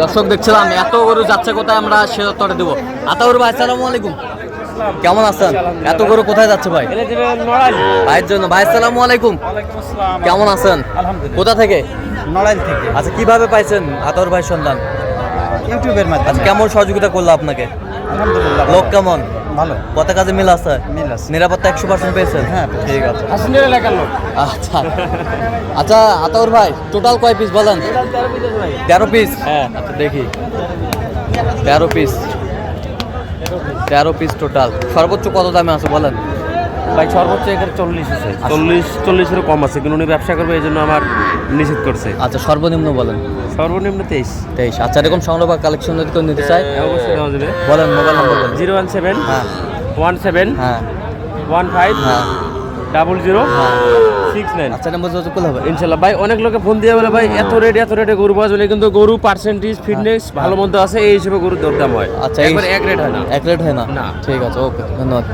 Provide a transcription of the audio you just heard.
দর্শক দেখছিলাম এত গরু যাচ্ছে কোথায়, আমরা সে উত্তরটা দেবো। আতাউর ভাই আসসালামু আলাইকুম, কেমন আছেন? এত গরু কোথায় যাচ্ছে ভাই? ভাইয়ের জন্য। ভাই আসসালামু আলাইকুম, কেমন আছেন? কোথা থেকে? নড়াইল থেকে। আচ্ছা, কিভাবে পাইছেন আতাউর ভাই সন্ধান? ইউটিউবের মাধ্যমে। আচ্ছা, কেমন সহযোগিতা করলো আপনাকে? আলহামদুলিল্লাহ লোক কেমন? ভালো। কত কাজে মিল আছে? মিল আছে। নিরাপত্তা 100% পেয়েছেন? হ্যাঁ, ঠিক আছে। হাসিনের এলাকার লোক। আচ্ছা আচ্ছা আতাউর ভাই টোটাল কয় পিস বলেন? 13 পিস। হ্যাঁ। আচ্ছা দেখি, 13 পিস, 13 পিস টোটাল। সর্বোচ্চ কত দামে আছে বলেন? ভাই সর্বোচ্চ এখানে 40 আছে, 40-40-এরও কম আছে, কিন্তু উনি ব্যবসা করবে এই জন্য আমার নিষেধ করছে। আচ্ছা সর্বনিম্ন বলেন? সর্বনিম্ন 23। আচ্ছা, এরকম সংগ্রহ বা কালেকশন যদি কেউ নিতে চায় অবশ্যই দেওয়া যাবে। বলেন, মোবাইল নাম্বার বলেন। 017 হ্যাঁ 17 হ্যাঁ 15 হ্যাঁ 0069। আচ্ছা, নাম্বার যোগাযোগ করলে হবে ইনশাল্লাহ। ভাই অনেক লোকে ফোন দিয়ে বলে ভাই এত রেটে গরু পাওয়া যায়, কিন্তু গরু পার্সেন্টেজ ফিটনেস ভালো মন্দ আছে, এই হিসেবে গরুর দরদাম হয়। আচ্ছা, একবার এক রেট হয় না। এক রেট হয় না? না। ঠিক আছে, ওকে, ধন্যবাদ।